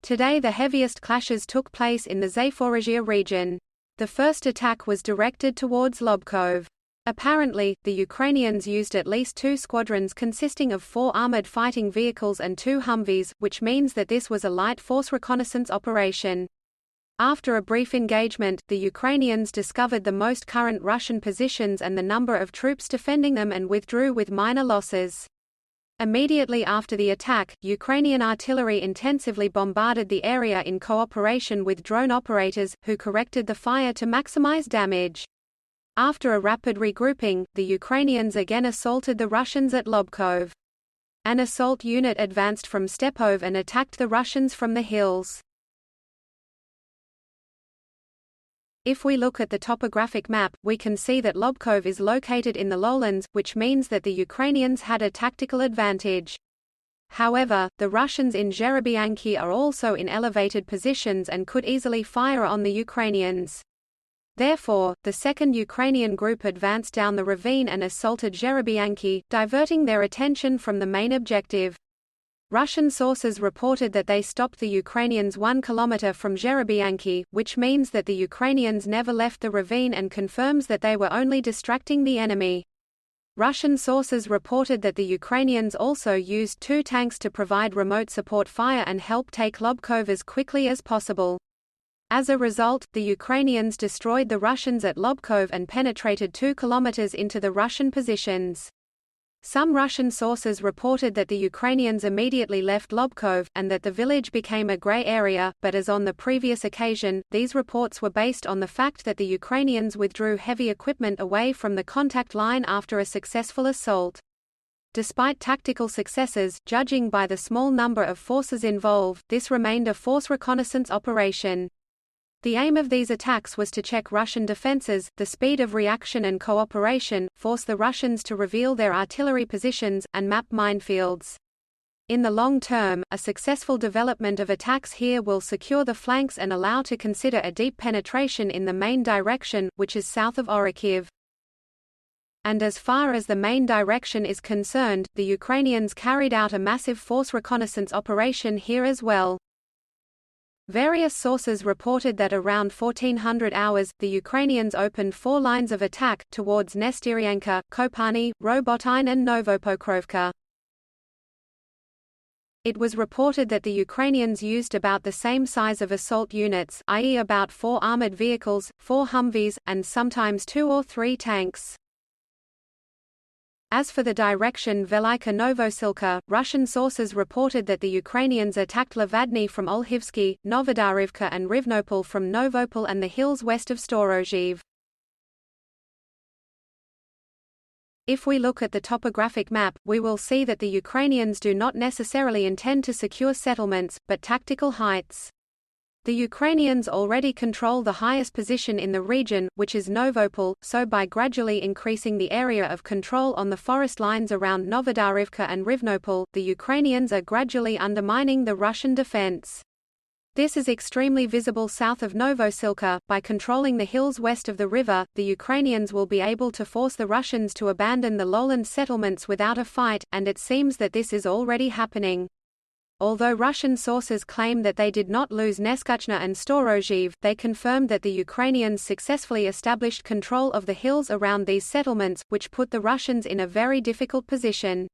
Today the heaviest clashes took place in the Zaporizhzhia region. The first attack was directed towards Lobkov. Apparently, the Ukrainians used at least 2 squadrons consisting of 4 armored fighting vehicles and 2 Humvees, which means that this was a light force reconnaissance operation. After a brief engagement, the Ukrainians discovered the most current Russian positions and the number of troops defending them and withdrew with minor losses. Immediately after the attack, Ukrainian artillery intensively bombarded the area in cooperation with drone operators, who corrected the fire to maximize damage. After a rapid regrouping, the Ukrainians again assaulted the Russians at Lobkov. An assault unit advanced from Stepov and attacked the Russians from the hills. If we look at the topographic map, we can see that Lobkov is located in the lowlands, which means that the Ukrainians had a tactical advantage. However, the Russians in Zherebyanki are also in elevated positions and could easily fire on the Ukrainians. Therefore, the second Ukrainian group advanced down the ravine and assaulted Zherebyanki, diverting their attention from the main objective. Russian sources reported that they stopped the Ukrainians 1 kilometer from Zherebyanki, which means that the Ukrainians never left the ravine and confirms that they were only distracting the enemy. Russian sources reported that the Ukrainians also used 2 tanks to provide remote support fire and help take Lobkov as quickly as possible. As a result, the Ukrainians destroyed the Russians at Lobkov and penetrated 2 kilometers into the Russian positions. Some Russian sources reported that the Ukrainians immediately left Lobkov, and that the village became a grey area, but as on the previous occasion, these reports were based on the fact that the Ukrainians withdrew heavy equipment away from the contact line after a successful assault. Despite tactical successes, judging by the small number of forces involved, this remained a force reconnaissance operation. The aim of these attacks was to check Russian defenses, the speed of reaction and cooperation, force the Russians to reveal their artillery positions, and map minefields. In the long term, a successful development of attacks here will secure the flanks and allow to consider a deep penetration in the main direction, which is south of Orikhiv. And as far as the main direction is concerned, the Ukrainians carried out a massive force reconnaissance operation here as well. Various sources reported that around 1400 hours, the Ukrainians opened 4 lines of attack, towards Nestyryanka, Kopani, Robotyne and Novopokrovka. It was reported that the Ukrainians used about the same size of assault units, i.e. about 4 armored vehicles, 4 Humvees, and sometimes 2 or 3 tanks. As for the direction Velika Novosilka, Russian sources reported that the Ukrainians attacked Lavadny from Olhivsky, Novodarivka and Rivnopol from Novopol and the hills west of Storozhiv. If we look at the topographic map, we will see that the Ukrainians do not necessarily intend to secure settlements, but tactical heights. The Ukrainians already control the highest position in the region, which is Novopol, so by gradually increasing the area of control on the forest lines around Novodarivka and Rivnopol, the Ukrainians are gradually undermining the Russian defense. This is extremely visible south of Novosilka. By controlling the hills west of the river, the Ukrainians will be able to force the Russians to abandon the lowland settlements without a fight, and it seems that this is already happening. Although Russian sources claim that they did not lose Neskachna and Storozhiv, they confirmed that the Ukrainians successfully established control of the hills around these settlements, which put the Russians in a very difficult position.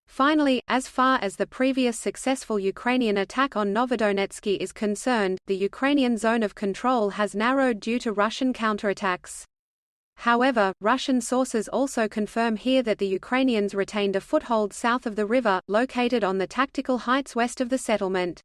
Finally, as far as the previous successful Ukrainian attack on Novodonetsky is concerned, the Ukrainian zone of control has narrowed due to Russian counterattacks. However, Russian sources also confirm here that the Ukrainians retained a foothold south of the river, located on the tactical heights west of the settlement.